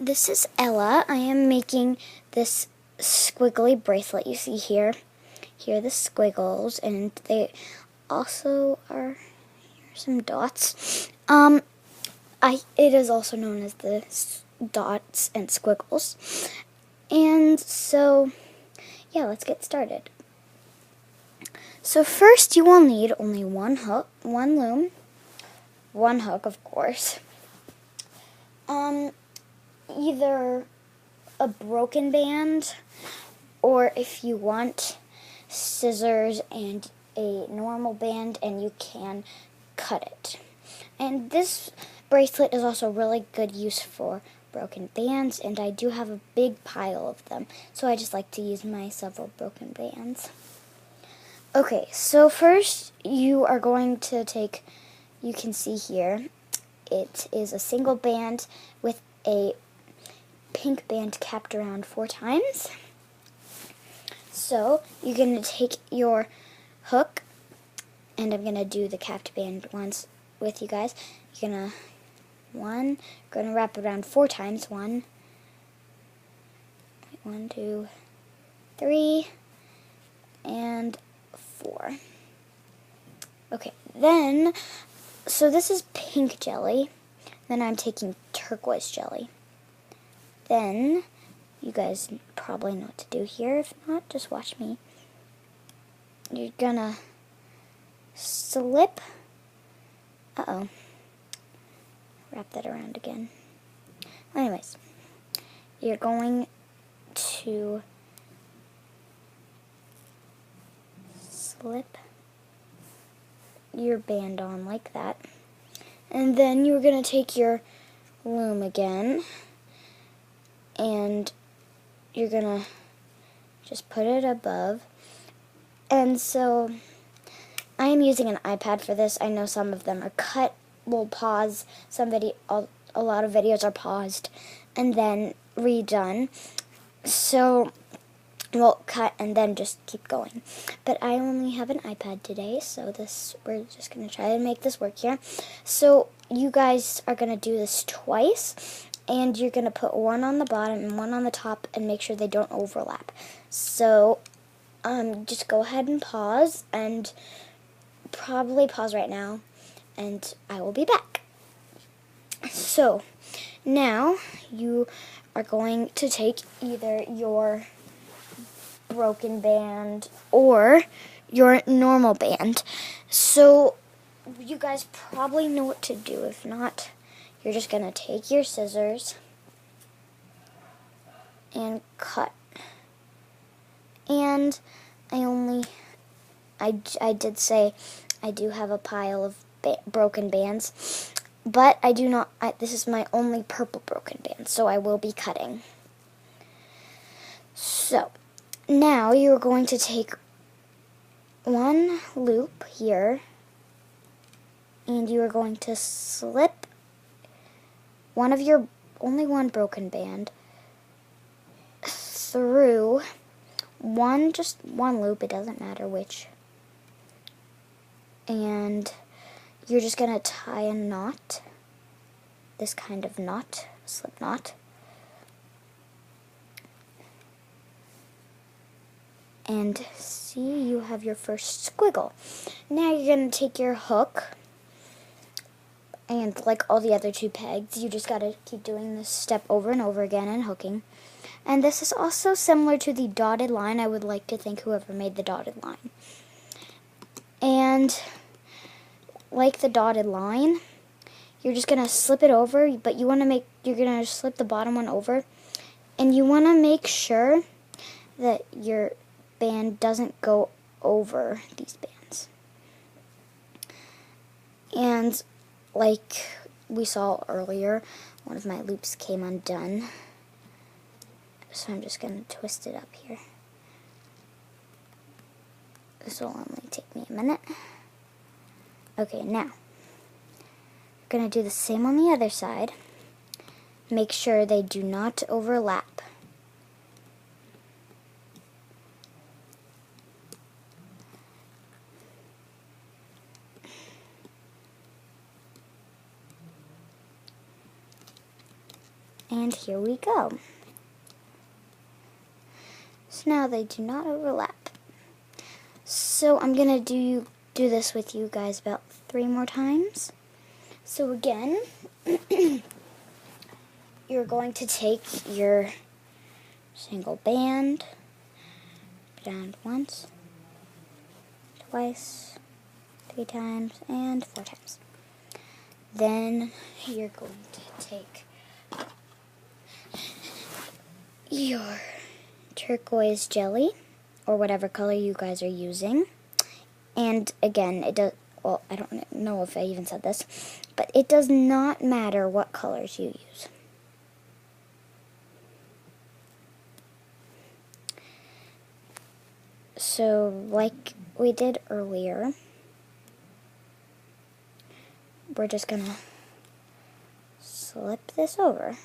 this is Ella. I am making this squiggly bracelet you see here. Here are the squiggles, and they also are, here are some dots. It is also known as the dots and squiggles. And so, yeah, let's get started. So first you will need only one hook, one loom, one hook, of course. Either a broken band, or if you want, scissors and a normal band, and you can cut it. And this bracelet is also really good use for broken bands, and I do have a big pile of them, so I just like to use my several broken bands. Okay, so first you are going to take, you can see here, it is a single band with a pink band capped around 4 times. So you're going to take your hook, and I'm going to do the capped band once with you guys. You're going to wrap it around 4 times. 1, 2, 3, and 4. Okay, then, so this is pink jelly. Then I'm taking turquoise jelly. Then, you guys probably know what to do here. If not, just watch me. You're gonna slip. Uh-oh. Wrap that around again. Anyways, you're going to slip your band on like that. And then you're going to take your loom again, and you're going to just put it above. And so I am using an iPad for this. I know some of them are cut, will pause, a lot of videos are paused and then redone. So we'll cut and then just keep going. But I only have an iPad today, so we're just going to try to make this work here. So you guys are going to do this twice, and you're going to put one on the bottom and one on the top and make sure they don't overlap. So just go ahead and pause, and probably pause right now, and I will be back. So now you are going to take either your broken band or your normal band. So you guys probably know what to do. If not, you're just going to take your scissors and cut. And I did say I do have a pile of broken bands, but I do not, this is my only purple broken band, so I will be cutting. So now you're going to take one loop here, and you are going to slip only one broken band through just one loop, it doesn't matter which. And you're just going to tie a knot, this kind of knot, slip knot. And see, you have your first squiggle. Now you're going to take your hook, and like all the other 2 pegs, you just got to keep doing this step over and over again and hooking. And this is also similar to the dotted line. I would like to thank whoever made the dotted line. And like the dotted line, you're just going to slip it over, but you're going to slip the bottom one over, and you want to make sure that your band doesn't go over these bands. And like we saw earlier, one of my loops came undone, so I'm just going to twist it up here. This will only take me a minute. Okay, now I'm going to do the same on the other side. Make sure they do not overlap. And And here we go. So now they do not overlap. So I'm going to do this with you guys about 3 more times. So again, you're going to take your single band, down once, twice, 3 times, and 4 times. Then you're going to take your turquoise jelly, or whatever color you guys are using. And again, it does, well, I don't know if I even said this, but it does not matter what colors you use. So, like we did earlier, we're just gonna slip this over.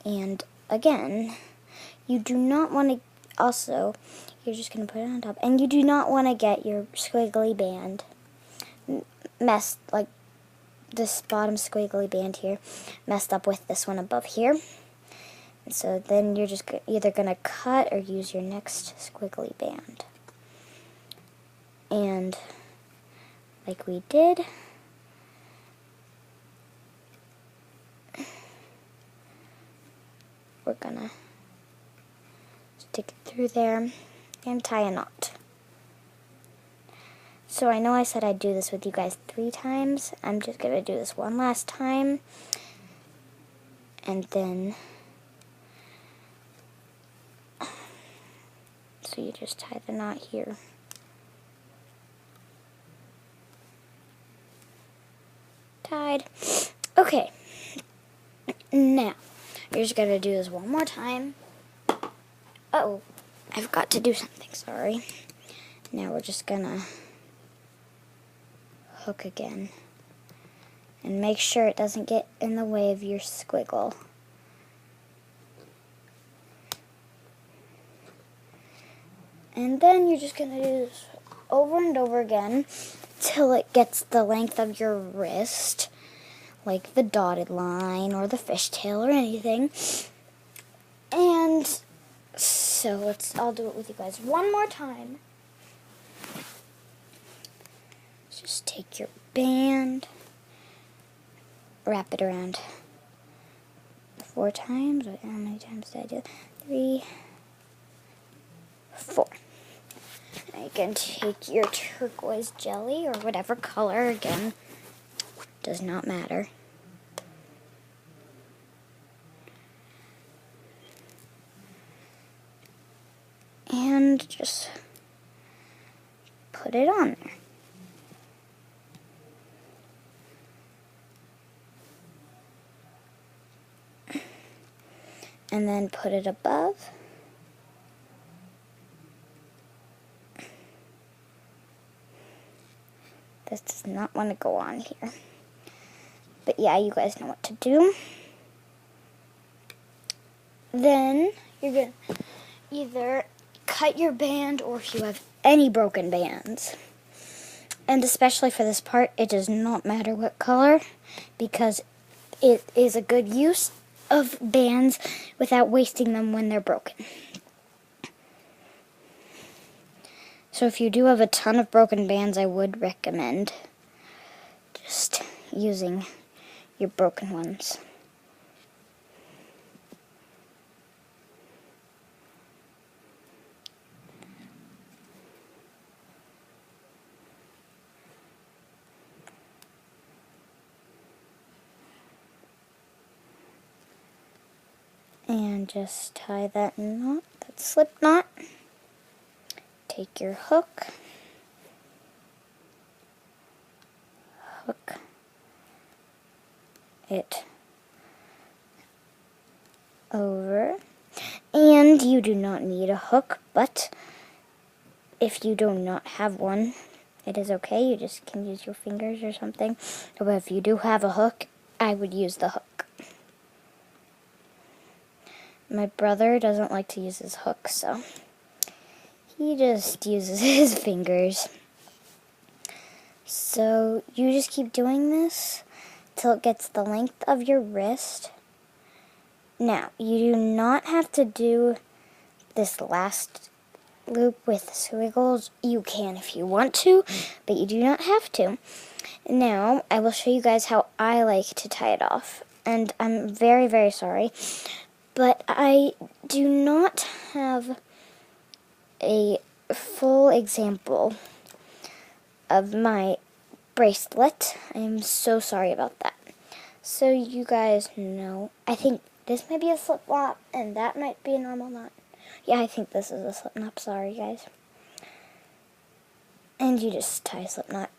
And again, you do not want to, also, you're just going to put it on top, and you do not want to get your squiggly band messed, like this bottom squiggly band here, messed up with this one above here. And so then you're just either going to cut or use your next squiggly band. And like we did, we're gonna stick it through there and tie a knot. So I know I said I'd do this with you guys 3 times. I'm just gonna do this one last time, and then so you just tie the knot here. Tied. Okay. Now you're just gonna do this one more time. Oh, I forgot to do something, sorry. Now we're just gonna hook again. And make sure it doesn't get in the way of your squiggle. And then you're just gonna do this over and over again till it gets the length of your wrist, like the dotted line or the fishtail or anything. And so I'll do it with you guys one more time. Just take your band, wrap it around 4 times. Wait, how many times did I do? 3, 4. Now you can take your turquoise jelly or whatever color, again, does not matter. And just put it on there. And then put it above. This does not want to go on here. But yeah, you guys know what to do. Then you're going to either cut your band, or if you have any broken bands. And especially for this part, it does not matter what color, because it is a good use of bands without wasting them when they're broken. So if you do have a ton of broken bands, I would recommend just using your broken ones. And just tie that knot, that slip knot. Take your hook, hook it over, and you do not need a hook, but if you do not have one, it is okay. You just can use your fingers or something. But if you do have a hook, I would use the hook. my brother doesn't like to use his hook, so he just uses his fingers. So you just keep doing this till it gets the length of your wrist. Now, you do not have to do this last loop with squiggles. You can if you want to, but you do not have to. Now, I will show you guys how I like to tie it off. And I'm very, very sorry, but I do not have a full example of my bracelet. I am so sorry about that. So you guys know, I think this might be a slip knot, and that might be a normal knot. Yeah, I think this is a slip knot. Sorry, guys. And you just tie a slip knot.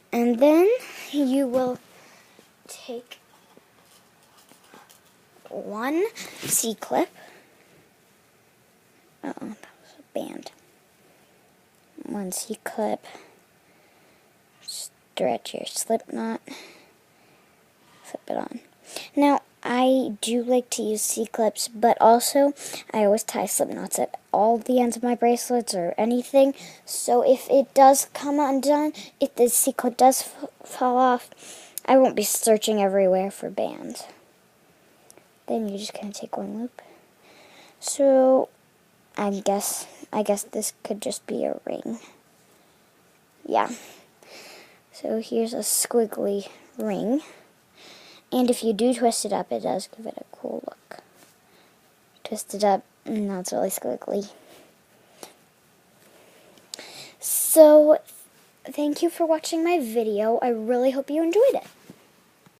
And then you will take one C-clip. That was a band. One C-clip. Stretch your slip knot. Slip it on. Now, I do like to use C-clips, but also I always tie slip knots at all the ends of my bracelets or anything. So if it does come undone, if the C-clip does fall off, I won't be searching everywhere for bands. Then you're just going to take one loop. So I guess this could just be a ring. Yeah. So here's a squiggly ring. And if you do twist it up, it does give it a cool look. Twist it up, and now it's really squiggly. So, thank you for watching my video. I really hope you enjoyed it.